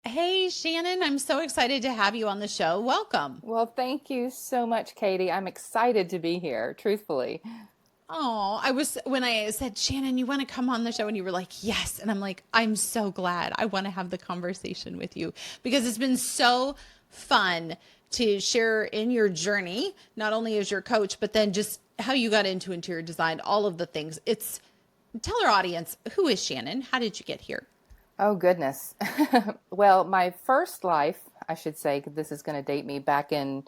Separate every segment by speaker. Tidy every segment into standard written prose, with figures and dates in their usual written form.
Speaker 1: Hey, Shannon, I'm so excited to have you on the show. Welcome.
Speaker 2: Well, thank you so much, Katie. I'm excited to be here, truthfully.
Speaker 1: Oh, when I said, Shannon, you want to come on the show? And you were like, yes. And I'm like, I'm so glad. I want to have the conversation with you because it's been so fun to share in your journey, not only as your coach, but then just how you got into interior design, all of the things. Tell our audience, who is Shannon? How did you get here?
Speaker 2: Oh, goodness. Well, my first life, I should say, 'cause this is going to date me back in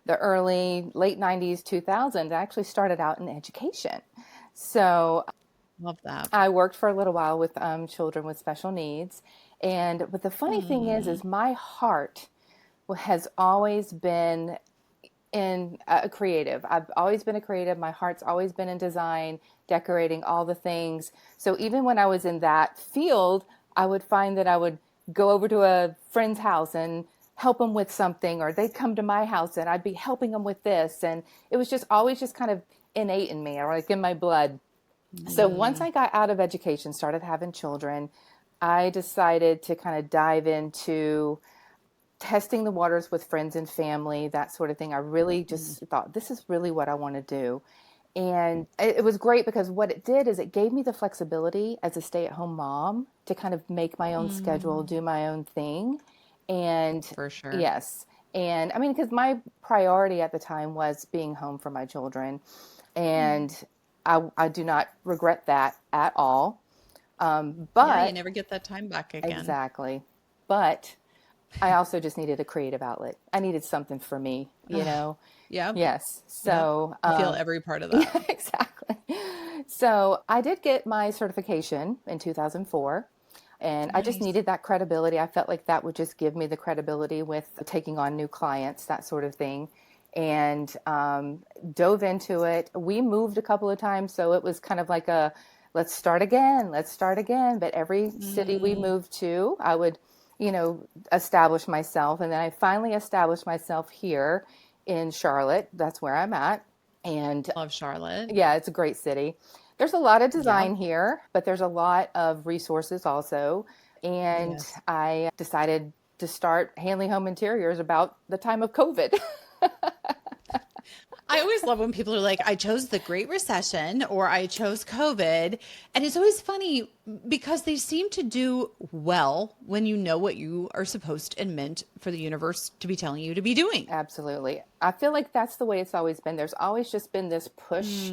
Speaker 2: the late 90s, 2000s, I actually started out in education. So
Speaker 1: Love that.
Speaker 2: I worked for a little while with children with special needs. But the funny thing is my heart has always been in a creative. I've always been a creative. My heart's always been in design, decorating, all the things. So even when I was in that field, I would find that I would go over to a friend's house and help them with something, or they'd come to my house and I'd be helping them with this. And it was just always just kind of innate in me, or like in my blood. So once I got out of education, started having children, I decided to kind of dive into testing the waters with friends and family, that sort of thing. I really just thought, this is really what I want to do. And it was great because what it did is it gave me the flexibility as a stay at home mom to kind of make my own schedule, do my own thing. And
Speaker 1: For sure.
Speaker 2: yes, and I mean, because my priority at the time was being home for my children. And I do not regret that at all.
Speaker 1: Yeah, you
Speaker 2: But
Speaker 1: never get that time back again.
Speaker 2: exactly. But I also just needed a creative outlet. I needed something for me, you know?
Speaker 1: Yep.
Speaker 2: Yes.
Speaker 1: Yep.
Speaker 2: So,
Speaker 1: I feel every part of that.
Speaker 2: yeah, exactly. So I did get my certification in 2004, and I just
Speaker 1: Nice.
Speaker 2: needed that credibility. I felt like that would just give me the credibility with taking on new clients, that sort of thing. And dove into it. We moved a couple of times, so it was kind of like a let's start again, let's start again. But every city we
Speaker 1: Mm,
Speaker 2: moved to, I would, establish myself. And then I finally established myself here in Charlotte. That's where I'm at. And
Speaker 1: love Charlotte.
Speaker 2: yeah, it's a great city. There's a lot of design
Speaker 1: Yep.
Speaker 2: here, but there's a lot of resources also. And
Speaker 1: Yes.
Speaker 2: I decided to start Hanley Home Interiors about the time of COVID.
Speaker 1: I always love when people are like, I chose the Great Recession or I chose COVID. And it's always funny because they seem to do well when you know what you are supposed and meant for the universe to be telling you to be doing.
Speaker 2: Absolutely. I feel like that's the way it's always been. There's always just been this push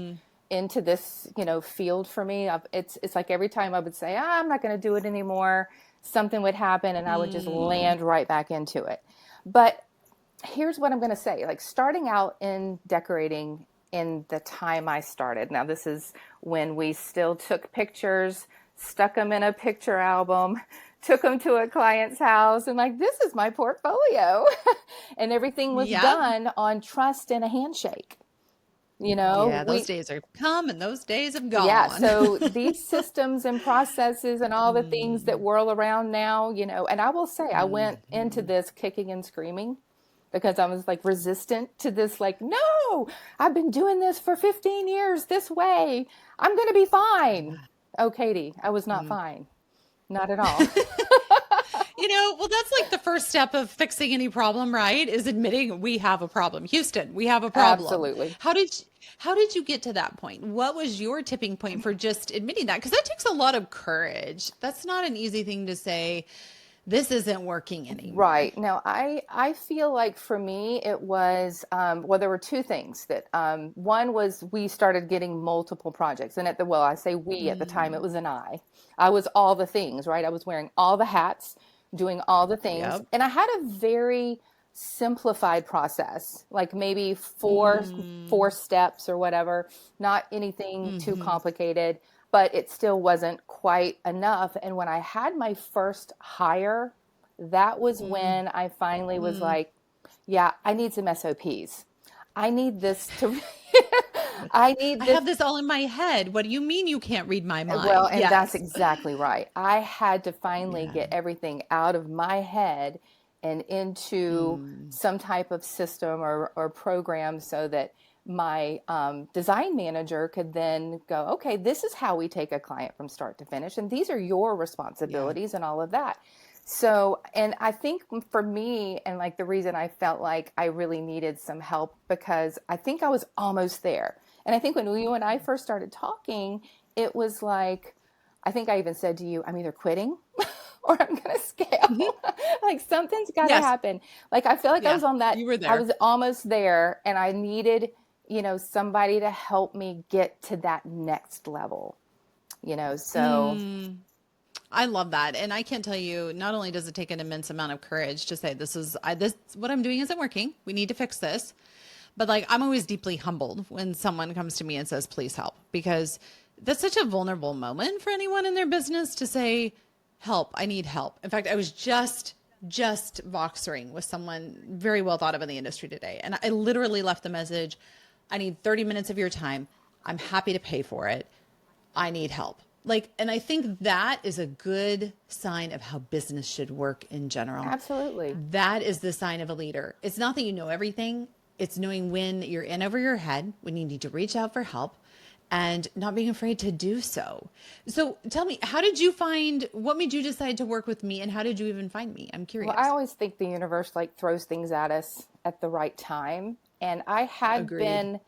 Speaker 2: into this, field for me. It's like every time I would say, I'm not going to do it anymore, something would happen and I would just
Speaker 1: Mm,
Speaker 2: land right back into it. But here's what I'm going to say. Like starting out in decorating in the time I started. Now this is when we still took pictures, stuck them in a picture album, took them to a client's house and like this is my portfolio. And everything was
Speaker 1: yep.
Speaker 2: done on trust and a handshake. You know,
Speaker 1: Yeah, those
Speaker 2: we
Speaker 1: days are come and those days have
Speaker 2: yeah,
Speaker 1: gone.
Speaker 2: so these systems and processes and all the things that
Speaker 1: Mm,
Speaker 2: whirl around now, and I will say I went into
Speaker 1: mhm.
Speaker 2: this kicking and screaming because I was like resistant to this, like, no, I've been doing this for 15 years this way. I'm going to be fine. Oh, Katie, I was not
Speaker 1: Mm.
Speaker 2: fine. Not at all.
Speaker 1: Well, that's like the first step of fixing any problem, right? Is admitting we have a problem. Houston, we have a problem.
Speaker 2: Absolutely.
Speaker 1: How did you get to that point? What was your tipping point for just admitting that? Because that takes a lot of courage. That's not an easy thing to say. This isn't working anymore.
Speaker 2: Right. Now, I feel like for me, it was, well, there were two things that, one was we started getting multiple projects. And well, I say we at the time, it
Speaker 1: Mm,
Speaker 2: was an I. I was all the things, right? I was wearing all the hats, doing all the things.
Speaker 1: yep.
Speaker 2: And I had a very simplified process, like maybe four
Speaker 1: Mm,
Speaker 2: steps or whatever, not anything too
Speaker 1: hmm.
Speaker 2: complicated, but it still wasn't quite enough. And when I had my first hire, that was
Speaker 1: Mm,
Speaker 2: when I finally was
Speaker 1: mm.
Speaker 2: like, yeah, I need some SOPs. I need this to, I need
Speaker 1: I
Speaker 2: this.
Speaker 1: have this all in my head. What do you mean you can't read my
Speaker 2: Well,
Speaker 1: mind?
Speaker 2: and that's
Speaker 1: Yes.
Speaker 2: exactly right. I had to finally
Speaker 1: Yeah.
Speaker 2: get everything out of my head and into
Speaker 1: Mm,
Speaker 2: some type of system or program so that my design manager could then go, okay, this is how we take a client from start to finish, and these are your
Speaker 1: yeah.
Speaker 2: responsibilities and all of that. So, and I think for me, and like the reason I felt like I really needed some help, because I think I was almost there. And I think when you and I first started talking, it was like, I think I even said to you, I'm either quitting or I'm going to
Speaker 1: Mhm.
Speaker 2: scale. Like something's got to
Speaker 1: Yes.
Speaker 2: happen. Like I feel like I
Speaker 1: Yeah.
Speaker 2: was on that,
Speaker 1: You were
Speaker 2: I
Speaker 1: there.
Speaker 2: was almost there, and I needed, somebody to help me get to that next level, so.
Speaker 1: Mm. I love that. And I can't tell you, not only does it take an immense amount of courage to say, this, what I'm doing isn't working. We need to fix this. But like, I'm always deeply humbled when someone comes to me and says, please help, because that's such a vulnerable moment for anyone in their business to say, help, I need help. In fact, I was just Voxering with someone very well thought of in the industry today. And I literally left the message, I need 30 minutes of your time. I'm happy to pay for it. I need help. Like, and I think that is a good sign of how business should work in general.
Speaker 2: Absolutely.
Speaker 1: That is the sign of a leader. It's not that you know everything. It's knowing when you're in over your head, when you need to reach out for help, and not being afraid to do so. So tell me, what made you decide to work with me, and how did you even find me? I'm
Speaker 2: Well, I
Speaker 1: curious.
Speaker 2: always think the universe like throws things at us at the right time. And I had
Speaker 1: Agreed.
Speaker 2: been,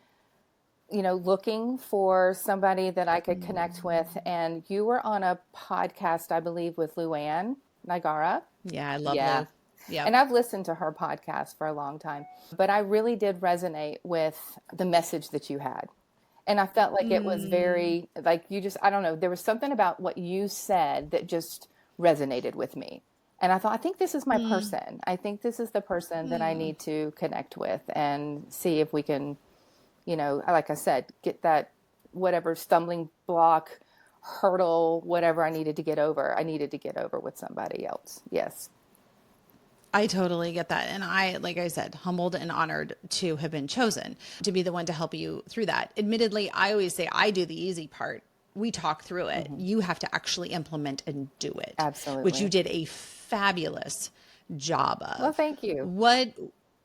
Speaker 2: looking for somebody that I could connect with. And you were on a podcast, I believe, with Luann Nigara.
Speaker 1: Yeah, I love
Speaker 2: Yeah.
Speaker 1: Lou. Yep.
Speaker 2: And I've listened to her podcast for a long time, but I really did resonate with the message that you had. And I felt like it was
Speaker 1: Mm,
Speaker 2: very, like you just, I don't know, there was something about what you said that just resonated with me. And I thought, I think this is my
Speaker 1: mm,
Speaker 2: person. I think this is the person that I
Speaker 1: mm.
Speaker 2: need to connect with and see if we can, like I said, get that whatever stumbling block, hurdle, whatever I needed to get over, I needed to get over with somebody else. Yes.
Speaker 1: I totally get that. And I, like I said, humbled and honored to have been chosen to be the one to help you through that. Admittedly, I always say I do the easy part. We talk through it.
Speaker 2: Hmm.
Speaker 1: You have to actually implement and do it, which you
Speaker 2: Absolutely.
Speaker 1: did a fabulous job
Speaker 2: Well,
Speaker 1: of.
Speaker 2: thank you.
Speaker 1: What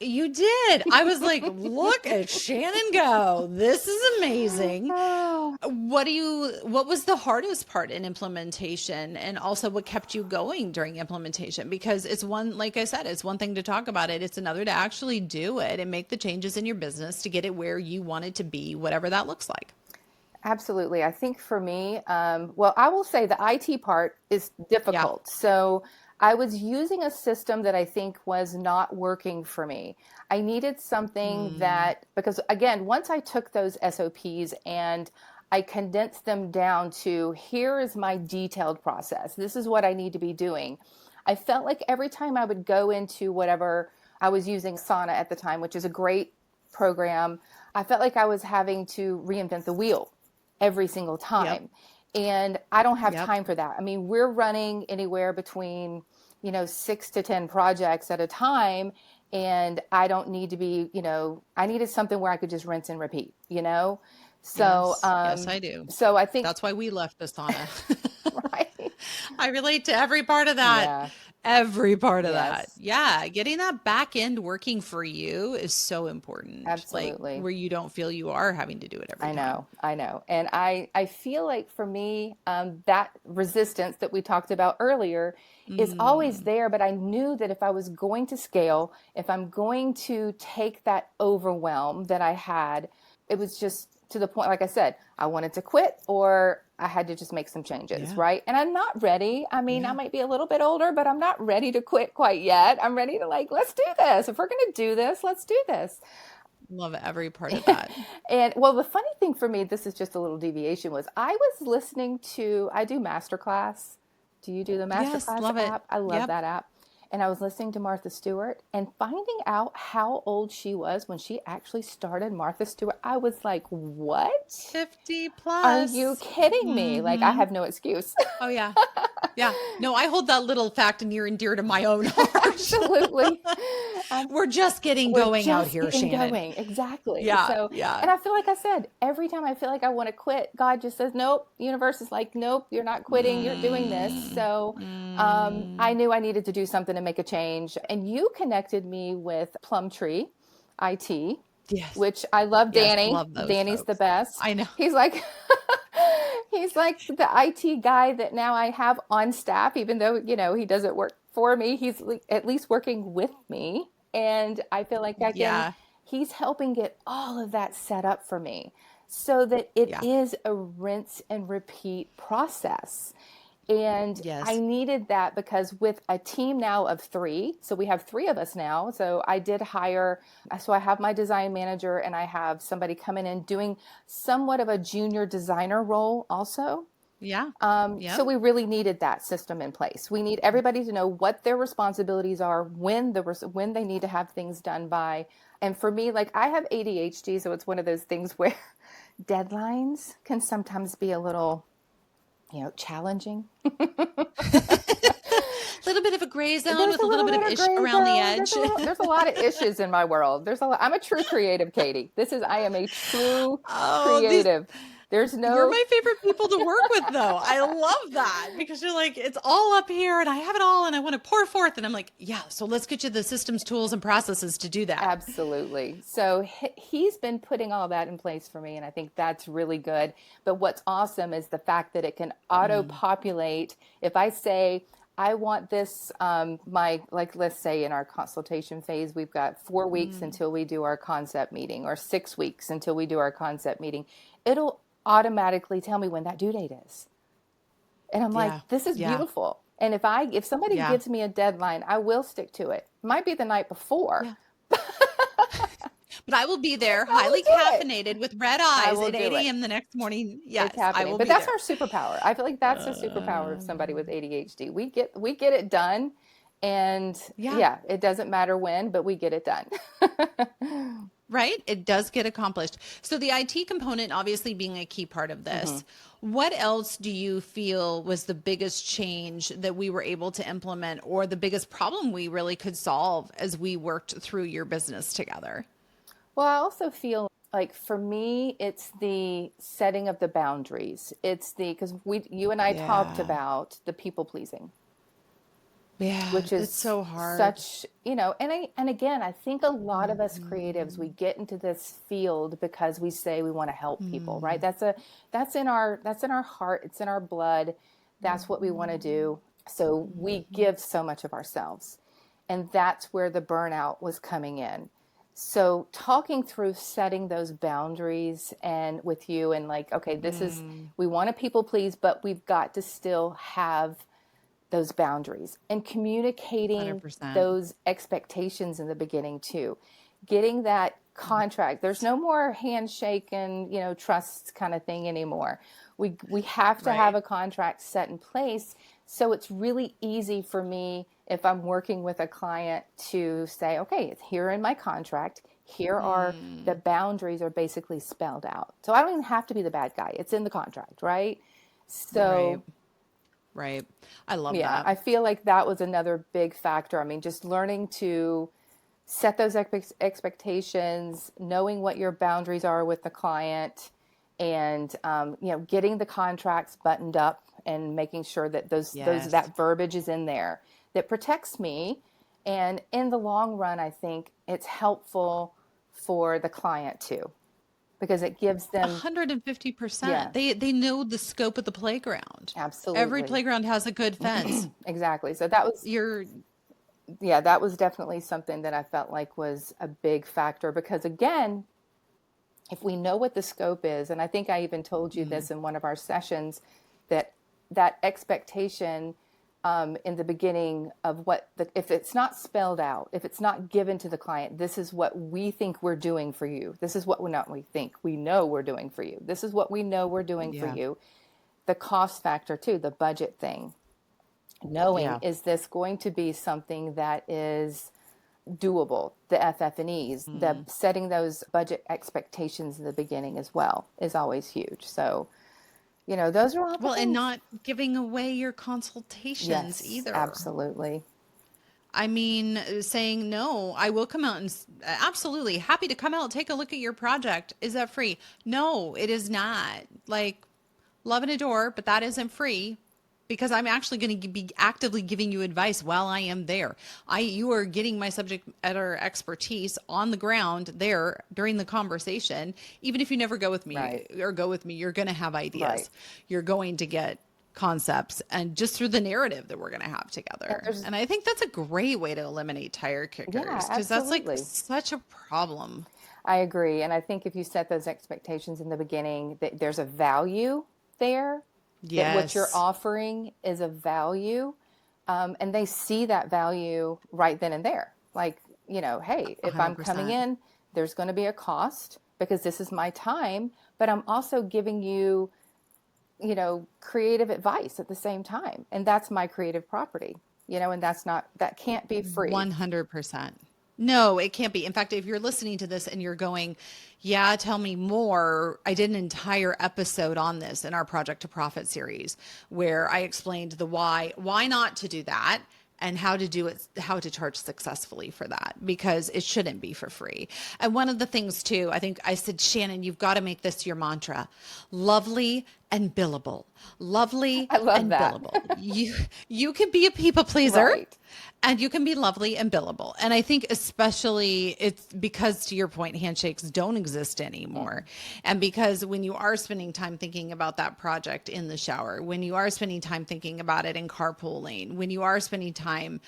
Speaker 1: you did. I was like, look at Shannon go. This is amazing.
Speaker 2: Oh,
Speaker 1: What was the hardest part in implementation, and also what kept you going during implementation? Because it's one, like I said, it's one thing to talk about it. It's another to actually do it and make the changes in your business to get it where you want it to be, whatever that looks like.
Speaker 2: absolutely. I think for me, well, I will say the IT part is
Speaker 1: Yeah.
Speaker 2: difficult. So I was using a system that I think was not working for me. I needed something
Speaker 1: Mm,
Speaker 2: that, because again, once I took those SOPs and I condensed them down to here is my detailed process, this is what I need to be doing. I felt like every time I would go into whatever I was using, Sauna at the time, which is a great program, I felt like I was having to reinvent the wheel every single
Speaker 1: yep.
Speaker 2: time. And I don't have
Speaker 1: Yep.
Speaker 2: time for that. I mean, we're running anywhere between, 6 to 10 projects at a time. And I don't need to be, I needed something where I could just rinse and repeat. So,
Speaker 1: Yes. Yes, I do.
Speaker 2: so I think,
Speaker 1: That's why we left the sauna.
Speaker 2: right.
Speaker 1: I relate to every part of that.
Speaker 2: Yeah.
Speaker 1: Every part of that.
Speaker 2: Yes,
Speaker 1: Yeah. Getting that back end working for you is so important. Like
Speaker 2: absolutely.
Speaker 1: where you don't feel you are having to do it every
Speaker 2: I
Speaker 1: time.
Speaker 2: know, I know. And I feel like for me, that resistance that we talked about earlier is always
Speaker 1: Mm,
Speaker 2: there. But I knew that if I was going to scale, if I'm going to take that overwhelm that I had, it was just to the point, like I said, I wanted to quit or I had to just make some changes,
Speaker 1: yeah.
Speaker 2: right? And I'm not ready. I mean, I
Speaker 1: Yeah.
Speaker 2: might be a little bit older, but I'm not ready to quit quite yet. I'm ready to like, let's do this. If we're going to do this, let's do this.
Speaker 1: Love every part of that.
Speaker 2: And well, the funny thing for me, this is just a little deviation, was I was listening to, I do Masterclass. Do you do the
Speaker 1: Yes.
Speaker 2: Masterclass
Speaker 1: Love it.
Speaker 2: app? I love
Speaker 1: Yep.
Speaker 2: that app. And I was listening to Martha Stewart and finding out how old she was when she actually started Martha Stewart. I was like, what?
Speaker 1: 50
Speaker 2: Are you
Speaker 1: plus.
Speaker 2: kidding me? Like, I
Speaker 1: Mm-hmm.
Speaker 2: have no excuse.
Speaker 1: Oh, yeah. Yeah. No, I hold that little fact near and dear to my own heart.
Speaker 2: Absolutely.
Speaker 1: We're just getting
Speaker 2: We're
Speaker 1: going out
Speaker 2: just
Speaker 1: here,
Speaker 2: getting
Speaker 1: Shannon.
Speaker 2: going. Exactly.
Speaker 1: Yeah.
Speaker 2: So,
Speaker 1: Yeah.
Speaker 2: and I feel like I said, every time I feel like I want to quit, God just says, nope. Universe is like, nope, you're not quitting. You're doing this.
Speaker 1: Mm,
Speaker 2: So, I
Speaker 1: mm.
Speaker 2: knew I needed to do something to make a change. And you connected me with Plumtree IT,
Speaker 1: Yes.
Speaker 2: which I love
Speaker 1: Yes.
Speaker 2: Danny.
Speaker 1: Love those
Speaker 2: Danny's the
Speaker 1: folks.
Speaker 2: best.
Speaker 1: I know.
Speaker 2: He's like, he's like the IT guy that now I have on staff, even though, he doesn't work for me. He's at least working with me. And I feel like
Speaker 1: Yeah.
Speaker 2: he's helping get all of that set up for me so that it
Speaker 1: Yeah.
Speaker 2: is a rinse and repeat process. And I
Speaker 1: Yes.
Speaker 2: needed that because with a team now of three, so we have three of us now. So I did hire, so I have my design manager and I have somebody coming in doing somewhat of a junior designer role also.
Speaker 1: Yeah.
Speaker 2: So
Speaker 1: Yep.
Speaker 2: we really needed that system in place. We need everybody to know what their responsibilities are, when they need to have things done by. And for me, like I have ADHD, so it's one of those things where deadlines can sometimes be a little, challenging.
Speaker 1: A little bit of a gray zone
Speaker 2: There's
Speaker 1: with
Speaker 2: a
Speaker 1: a little
Speaker 2: little
Speaker 1: bit of
Speaker 2: bit of
Speaker 1: ish
Speaker 2: gray
Speaker 1: around the
Speaker 2: zone.
Speaker 1: edge.
Speaker 2: There's a lot of issues in my world. I'm a true creative, Katie. I am a true
Speaker 1: Oh, these
Speaker 2: creative. There's
Speaker 1: You're
Speaker 2: no
Speaker 1: my favorite people to work with, though. I love that because you're like, it's all up here and I have it all and I want to pour forth. And I'm like, yeah, so let's get you the systems, tools, and processes to do that.
Speaker 2: Absolutely. So he's been putting all that in place for me, and I think that's really good. But what's awesome is the fact that it can
Speaker 1: Mm,
Speaker 2: auto-populate. If I say, I want this, like, let's say in our consultation phase, we've got 4 weeks
Speaker 1: mm.
Speaker 2: until we do our concept meeting, or 6 weeks until we do our concept meeting. It'll automatically tell me when that due date is. And I'm like,
Speaker 1: Yeah.
Speaker 2: this is
Speaker 1: Yeah.
Speaker 2: beautiful. And if somebody
Speaker 1: Yeah.
Speaker 2: gives me a deadline, I will stick to it. Might be the night before.
Speaker 1: Yeah. But I will be there,
Speaker 2: I will
Speaker 1: highly
Speaker 2: do it.
Speaker 1: caffeinated with red
Speaker 2: I
Speaker 1: eyes
Speaker 2: will
Speaker 1: at
Speaker 2: do
Speaker 1: 8
Speaker 2: it.
Speaker 1: a.m. the next morning.
Speaker 2: It's
Speaker 1: Yes, I
Speaker 2: happening.
Speaker 1: will
Speaker 2: But
Speaker 1: be
Speaker 2: that's
Speaker 1: there.
Speaker 2: our superpower. I feel like that's the superpower of somebody with
Speaker 1: Um,
Speaker 2: ADHD. We get it done. And
Speaker 1: yeah.
Speaker 2: yeah, it doesn't matter when, but we get it done.
Speaker 1: Right? It does get accomplished. So the IT component obviously being a key part of
Speaker 2: hmm
Speaker 1: this. What else do you feel was the biggest change that we were able to implement or the biggest problem we really could solve as we worked through your business together?
Speaker 2: Well, I also feel like for me, it's the setting of the boundaries. Because you and I talked
Speaker 1: Yeah.
Speaker 2: about the people pleasing,
Speaker 1: Yeah,
Speaker 2: which
Speaker 1: it's
Speaker 2: is
Speaker 1: so hard.
Speaker 2: such, and again, I think a lot of us creatives, we
Speaker 1: Mhm.
Speaker 2: get into this field because we say we want to help people, right?
Speaker 1: Mm.
Speaker 2: That's in our heart, it's in our blood. That's what we want to do. So we give so much of ourselves. And that's where the burnout was coming in. So talking through setting those boundaries and with you and like, okay,
Speaker 1: Mm.
Speaker 2: we want to people please, but we've got to still have those boundaries and communicating
Speaker 1: 100%.
Speaker 2: those expectations in the beginning too. Getting that contract. There's no more handshake and, trust kind of thing anymore. We have to have
Speaker 1: Right.
Speaker 2: a contract set in place. So it's really easy for me if I'm working with a client to say, okay, it's here in my contract. Here are the
Speaker 1: Mm.
Speaker 2: boundaries are basically spelled out. So I don't even have to be the bad guy. It's in the contract, right?
Speaker 1: Right.
Speaker 2: So
Speaker 1: Right. I love
Speaker 2: yeah,
Speaker 1: that.
Speaker 2: I feel like that was another big factor. I mean, just learning to set those expectations, knowing what your boundaries are with the client, and getting the contracts buttoned up and making sure that
Speaker 1: Yes.
Speaker 2: that verbiage is in there that protects me. And in the long run, I think it's helpful for the client too, because it gives them,
Speaker 1: 150%.
Speaker 2: yeah,
Speaker 1: They know the scope of the playground. Every
Speaker 2: absolutely,
Speaker 1: playground has a good fence.
Speaker 2: exactly. So that was
Speaker 1: You're
Speaker 2: yeah, that was definitely something that I felt like was a big factor because again, if we know what the scope is, and I think I even told you
Speaker 1: mm,
Speaker 2: this in one of our sessions, that that expectation in the beginning of if it's not spelled out, if it's not given to the client, this is what we think we're doing for you. This is what we think, we know we're doing for you. This is what we know we're doing for
Speaker 1: yeah.
Speaker 2: you. The cost factor too, the budget thing, knowing
Speaker 1: Yeah.
Speaker 2: is this going to be something that is doable, the FF&Es, the
Speaker 1: Mm.
Speaker 2: setting those budget expectations in the beginning as well is always huge. So, those are all the
Speaker 1: Well, and
Speaker 2: things.
Speaker 1: not giving away your consultations
Speaker 2: Yes,
Speaker 1: either.
Speaker 2: absolutely.
Speaker 1: I mean, saying no, I will come out and absolutely happy to come out, take a look at your project. Is that free? No, it is not. Like, love and adore, but that isn't free because I'm actually going to be actively giving you advice while I am there. You are getting my subject matter expertise on the ground there during the conversation. Even if you never go with me
Speaker 2: Right,
Speaker 1: or go with me, you're going to have
Speaker 2: right.
Speaker 1: ideas. You're going to get concepts and just through the narrative that we're going to have
Speaker 2: Yeah,
Speaker 1: together. And I think that's a great way to eliminate tire
Speaker 2: yeah,
Speaker 1: kickers because that's like
Speaker 2: absolutely.
Speaker 1: such a problem.
Speaker 2: I agree. And I think if you set those expectations in the beginning, that there's a value there, that what you're
Speaker 1: Yes,
Speaker 2: offering is a value. And they see that value right then and there. Like, hey, if I'm coming
Speaker 1: 100%.
Speaker 2: in, there's going to be a cost because this is my time, but I'm also giving you, creative advice at the same time. And that's my creative property, and that can't be free.
Speaker 1: 100%. No, it can't be. In fact, if you're listening to this and you're going, yeah, tell me more. I did an entire episode on this in our Project to Profit series where I explained the why not to do that and how to do it, how to charge successfully for that because it shouldn't be for free. And one of the things too, I think I said, Shannon, you've got to make this your mantra. Lovely and billable. Lovely
Speaker 2: I love
Speaker 1: and
Speaker 2: that.
Speaker 1: billable. You can be a people pleaser
Speaker 2: Right.
Speaker 1: and you can be lovely and billable. And I think especially it's because to your point, handshakes don't exist anymore. And because when you are spending time thinking about that project in the shower, when you are spending time thinking about it in carpooling, when you are spending time,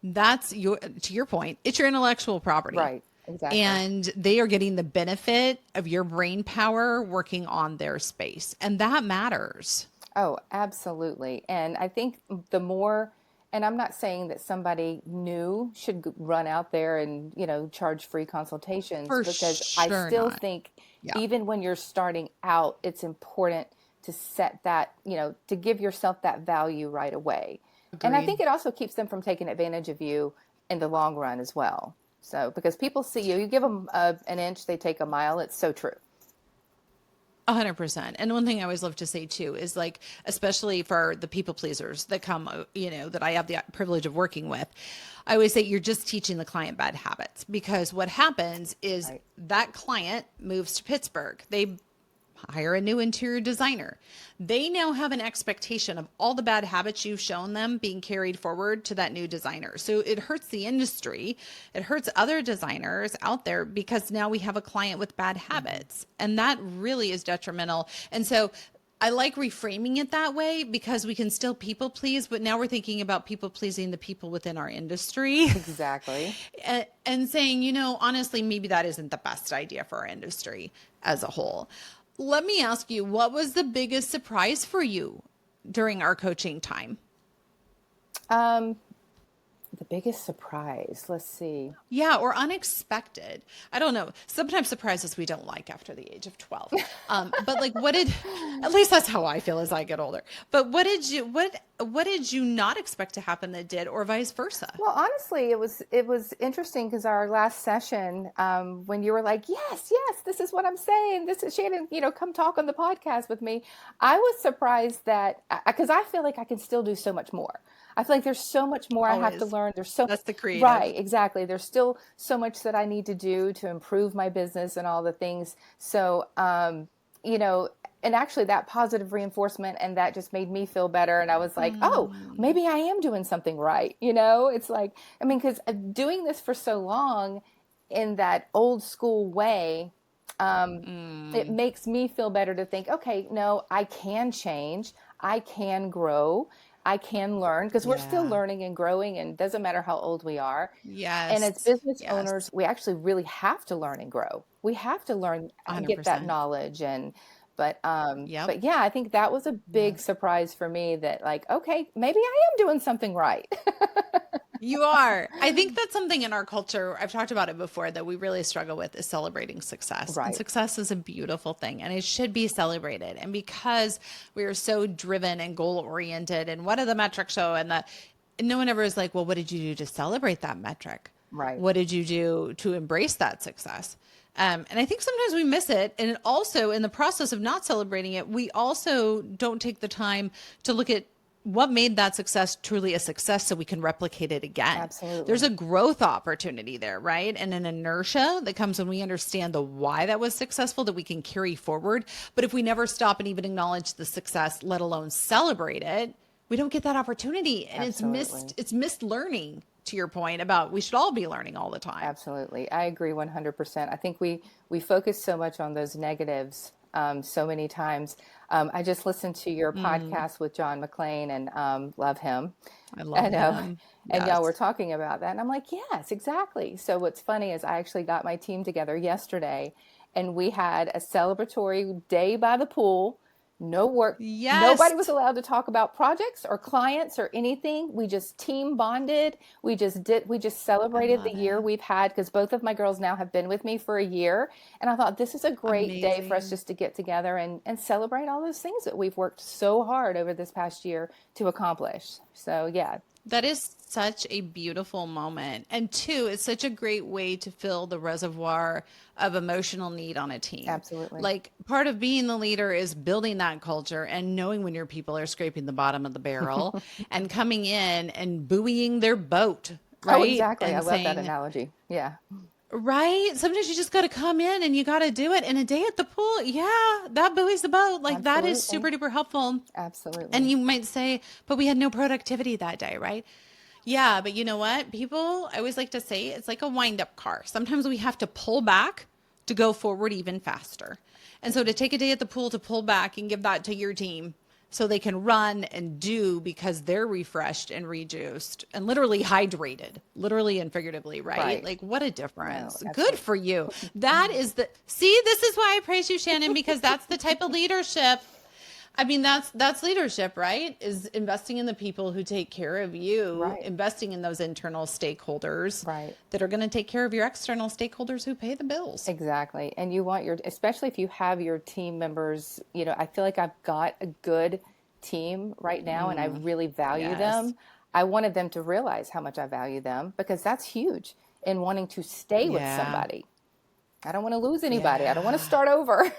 Speaker 1: that's your, to your point, it's your intellectual property.
Speaker 2: Right. Exactly.
Speaker 1: And they are getting the benefit of your brain power working on their space. And that matters.
Speaker 2: Oh, absolutely. And I think the more, and I'm not saying that somebody new should run out there and, charge free consultations,
Speaker 1: For
Speaker 2: because I
Speaker 1: sure
Speaker 2: still
Speaker 1: not.
Speaker 2: think
Speaker 1: Yeah.
Speaker 2: even when you're starting out, it's important to set that, to give yourself that value right away. And I
Speaker 1: Agreed.
Speaker 2: think it also keeps them from taking advantage of you in the long run as well. So, because people see you, you give them an inch, they take a mile. It's so true.
Speaker 1: 100%. And one thing I always love to say too is like, especially for the people pleasers that come, that I have the privilege of working with, I always say you're just teaching the client bad habits because what happens is
Speaker 2: Right.
Speaker 1: that client moves to Pittsburgh. They hire a new interior designer. They now have an expectation of all the bad habits you've shown them being carried forward to that new designer. So it hurts the industry. It hurts other designers out there because now we have a client with bad habits. And that really is detrimental. And so I like reframing it that way because we can still people please, but now we're thinking about people pleasing the people within our industry
Speaker 2: Exactly.
Speaker 1: and saying, honestly, maybe that isn't the best idea for our industry as a whole. Let me ask you, what was the biggest surprise for you during our coaching time?
Speaker 2: Um, the biggest surprise, let's see.
Speaker 1: Yeah, or unexpected. I don't know. Sometimes surprises we don't like after the age of 12. But like at least that's how I feel as I get older. But what did you not expect to happen that did or vice versa?
Speaker 2: Well, honestly, it was interesting because our last session, when you were like, yes, yes, this is what I'm saying. This is Shannon. Come talk on the podcast with me. I was surprised that because I feel like I can still do so much more. I feel like there's so much more I have to
Speaker 1: Always.
Speaker 2: learn. There's so
Speaker 1: That's the creative.
Speaker 2: right, exactly. There's still so much that I need to do to improve my business and all the things. So, you know, and actually that positive reinforcement and that just made me feel better. And I was like, oh,
Speaker 1: Mm,
Speaker 2: maybe I am doing something right. It's like, I mean, because doing this for so long in that old school way, it
Speaker 1: mm,
Speaker 2: makes me feel better to think, okay, no, I can change. I can grow. I can learn because we're still
Speaker 1: yeah.
Speaker 2: learning and growing and it doesn't matter how old we are. And as
Speaker 1: Yes.
Speaker 2: business owners,
Speaker 1: Yes.
Speaker 2: we actually really have to learn and grow. We have to learn and get that
Speaker 1: 100%.
Speaker 2: knowledge and
Speaker 1: Yep.
Speaker 2: but yeah, I think that was a big
Speaker 1: Yep.
Speaker 2: surprise for me that like, okay, maybe I am doing something right.
Speaker 1: You are. I think that's something in our culture, I've talked about it before, that we really struggle with is celebrating success. And
Speaker 2: Right.
Speaker 1: success is a beautiful thing and it should be celebrated. And because we are so driven and goal oriented and what do the metrics show and no one ever is like, well, what did you do to celebrate that metric?
Speaker 2: Right.
Speaker 1: What did you do to embrace that success? And I think sometimes we miss it. And it also, in the process of not celebrating it, we also don't take the time to look at what made that success truly a success so we can replicate it again. There's
Speaker 2: Absolutely.
Speaker 1: a growth opportunity there, right? And an inertia that comes when we understand the why that was successful that we can carry forward. But if we never stop and even acknowledge the success, let alone celebrate it, we don't get that opportunity. And
Speaker 2: Absolutely.
Speaker 1: it's missed learning to your point about we should all be learning all the time.
Speaker 2: Absolutely. I agree 100%. I think we focus so much on those negatives so many times. I just listened to your podcast with John McClain and love him.
Speaker 1: I
Speaker 2: I
Speaker 1: love
Speaker 2: know.
Speaker 1: him.
Speaker 2: And y'all were
Speaker 1: Yes.
Speaker 2: talking about that. And I'm like, yes, exactly. So what's funny is I actually got my team together yesterday and we had a celebratory day by the pool. No work. Nobody was
Speaker 1: Yes.
Speaker 2: allowed to talk about projects or clients or anything. We just team bonded. We just
Speaker 1: I
Speaker 2: celebrated the
Speaker 1: love
Speaker 2: year
Speaker 1: it.
Speaker 2: we've had because both of my girls now have been with me for a year. And I thought this is a great day for us
Speaker 1: Amazing.
Speaker 2: just to get together and celebrate all those things that we've worked so hard over this past year to accomplish. So yeah,
Speaker 1: That is such a beautiful moment. And two, it's such a great way to fill the reservoir of emotional need on a team.
Speaker 2: absolutely.
Speaker 1: Like part of being the leader is building that culture and knowing when your people are scraping the bottom of the barrel and coming in and buoying their boat,
Speaker 2: Oh,
Speaker 1: right?
Speaker 2: exactly. I
Speaker 1: And
Speaker 2: love that
Speaker 1: saying,
Speaker 2: analogy. Yeah,
Speaker 1: right? Sometimes you just got to come in and you got to do it. And a day at the pool, yeah, that buoys the boat. Like that is
Speaker 2: absolutely.
Speaker 1: super duper helpful. And
Speaker 2: Absolutely.
Speaker 1: you might say, but we had no productivity that day, right? Yeah, but you know what? People, I always like to say it's like a wind up car. Sometimes we have to pull back to go forward even faster. And so to take a day at the pool to pull back and give that to your team so they can run and do because they're refreshed and rejuiced and literally hydrated, literally and figuratively, right?
Speaker 2: Right.
Speaker 1: Like what a
Speaker 2: No,
Speaker 1: difference. Good
Speaker 2: absolutely.
Speaker 1: for you. That is the, see, this is why I praise you, Shannon, because that's the type of leadership. I mean, that's leadership, right? Is investing in the people who take care of you,
Speaker 2: Right.
Speaker 1: investing in those internal stakeholders
Speaker 2: Right.
Speaker 1: that are going to take care of your external stakeholders who pay the bills.
Speaker 2: Exactly. And you want your, especially if you have your team members, I feel like I've got a good team right now and I really value
Speaker 1: Yes.
Speaker 2: them. I wanted them to realize how much I value them because that's huge in wanting to stay with
Speaker 1: Yeah.
Speaker 2: somebody. I don't want to lose anybody. I don't want to
Speaker 1: Yeah.
Speaker 2: start over.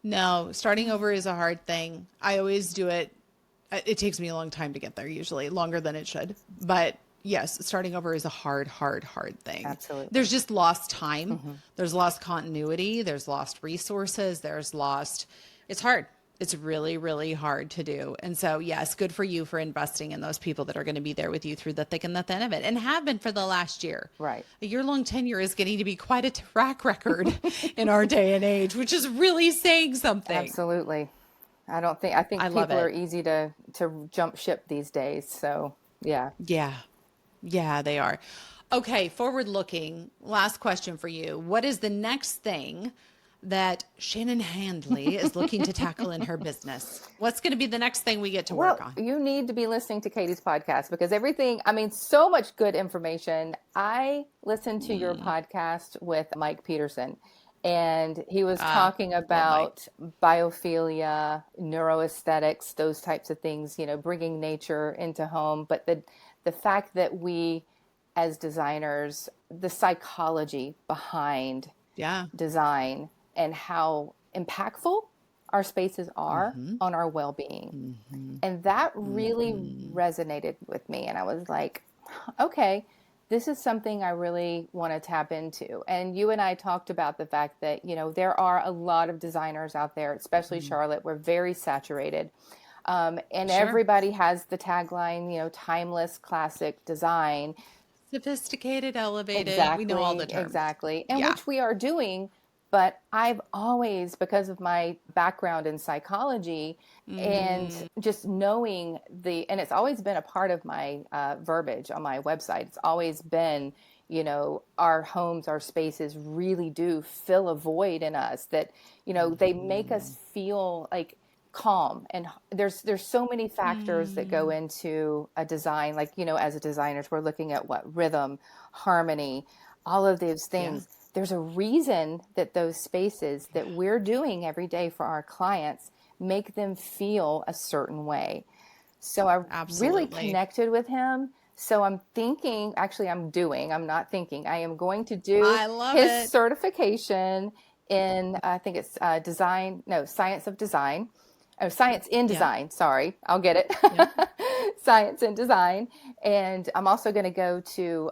Speaker 1: No, starting over is a hard thing. I always do it. It takes me a long time to get there, usually longer than it should. But yes, starting over is a hard, hard, hard thing.
Speaker 2: Absolutely.
Speaker 1: There's just lost time. There's lost continuity. There's lost resources. There's lost, it's hard. It's really, really hard to do. And so, yes, good for you for investing in those people that are going to be there with you through the thick and the thin of it and have been for the last year.
Speaker 2: Right.
Speaker 1: A year-long tenure is getting to be quite a track record in our day and age, which is really saying something.
Speaker 2: Absolutely. I
Speaker 1: I
Speaker 2: think
Speaker 1: love
Speaker 2: people are
Speaker 1: it.
Speaker 2: easy to jump ship these days. So, yeah.
Speaker 1: Yeah. Yeah, they are. Okay, forward looking. Last question for you. What is the next thing that Shannon Handley is looking to tackle in her business? What's going to be the next thing we get to work
Speaker 2: Well,
Speaker 1: on?
Speaker 2: you need to be listening to Katie's podcast because everything, I mean, so much good information. I listened to your podcast with Mike Peterson, and he was talking
Speaker 1: Love Mike.
Speaker 2: about biophilia, neuroaesthetics, those types of things, bringing nature into home. But the fact that we, as designers, the psychology behind
Speaker 1: Yeah.
Speaker 2: design and how impactful our spaces are on our well-being. And that really resonated with me. And I was like, okay, this is something I really want to tap into. And you and I talked about the fact that, there are a lot of designers out there, especially Charlotte. We're very saturated. And
Speaker 1: Sure.
Speaker 2: everybody has the tagline, timeless classic design.
Speaker 1: Sophisticated, elevated. We know all the
Speaker 2: Exactly,
Speaker 1: terms.
Speaker 2: exactly. And
Speaker 1: Yeah.
Speaker 2: which we are doing, but I've always, because of my background in psychology and just knowing and it's always been a part of my verbiage on my website. It's always been, our homes, our spaces really do fill a void in us that, they make us feel like calm. And there's so many factors that go into a design, like, as a designers we're looking at what rhythm, harmony, all of those
Speaker 1: Yeah.
Speaker 2: things. There's a reason that those spaces that we're doing every day for our clients make them feel a certain way. So I really
Speaker 1: Absolutely.
Speaker 2: connected with him. So I'm thinking, actually I'm not thinking, I am going to do
Speaker 1: I love
Speaker 2: his
Speaker 1: it.
Speaker 2: certification in, I think it's science of design. Oh, science in
Speaker 1: Yeah.
Speaker 2: design. Sorry, I'll get it.
Speaker 1: Yeah.
Speaker 2: Science in design. And I'm also going to go to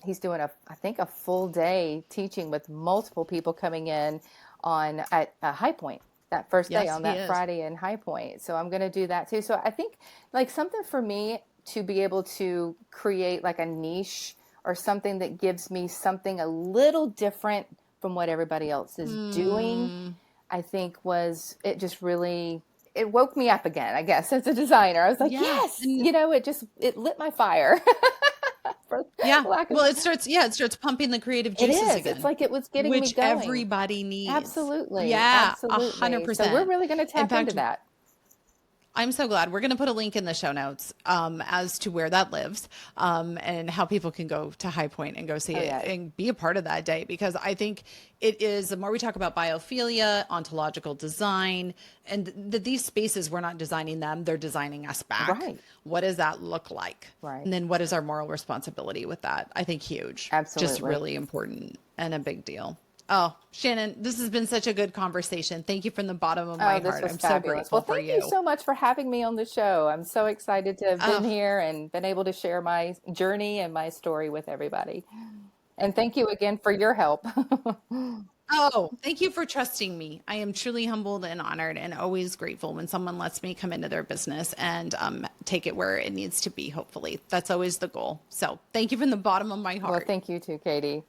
Speaker 2: he's doing I think a full day teaching with multiple people coming in at High Point that first day
Speaker 1: Yes,
Speaker 2: on
Speaker 1: he
Speaker 2: that
Speaker 1: is.
Speaker 2: Friday in High Point. So I'm going to do that too. So I think like something for me to be able to create like a niche or something that gives me something a little different from what everybody else is doing,
Speaker 1: Mm,
Speaker 2: I think it just really, it woke me up again, I guess, as a designer. I was like,
Speaker 1: yeah.
Speaker 2: yes,
Speaker 1: And
Speaker 2: it lit my fire. For
Speaker 1: yeah.
Speaker 2: lack of,
Speaker 1: Well, it starts pumping the creative
Speaker 2: it
Speaker 1: juices
Speaker 2: is. It's
Speaker 1: again,
Speaker 2: like it was getting me
Speaker 1: which
Speaker 2: going.
Speaker 1: everybody needs.
Speaker 2: Absolutely.
Speaker 1: Yeah, a hundred
Speaker 2: Absolutely. So we're
Speaker 1: percent.
Speaker 2: really going to
Speaker 1: In
Speaker 2: tap into
Speaker 1: fact,
Speaker 2: that.
Speaker 1: I'm so glad. We're going to put a link in the show notes as to where that lives and how people can go to High Point and go see
Speaker 2: Oh,
Speaker 1: it
Speaker 2: yeah.
Speaker 1: and be a part of that day, because I think it is, the more we talk about biophilia, ontological design, and that these spaces, we're not designing them, they're designing us back.
Speaker 2: Right.
Speaker 1: What does that look like?
Speaker 2: Right.
Speaker 1: And then what is our moral responsibility with that? I think huge, just
Speaker 2: Absolutely.
Speaker 1: really important and a big deal. Oh, Shannon, this has been such a good conversation. Thank you from the bottom of my
Speaker 2: Oh, this
Speaker 1: heart.
Speaker 2: was
Speaker 1: I'm so
Speaker 2: fabulous. Well,
Speaker 1: grateful for
Speaker 2: thank you
Speaker 1: you.
Speaker 2: so much for having me on the show. I'm so excited to have been
Speaker 1: Oh,
Speaker 2: here and been able to share my journey and my story with everybody. And thank you again for your help.
Speaker 1: oh, thank you for trusting me. I am truly humbled and honored and always grateful when someone lets me come into their business and take it where it needs to be, hopefully. That's always the goal. So thank you from the bottom of my
Speaker 2: Well,
Speaker 1: heart.
Speaker 2: thank you too, Katie.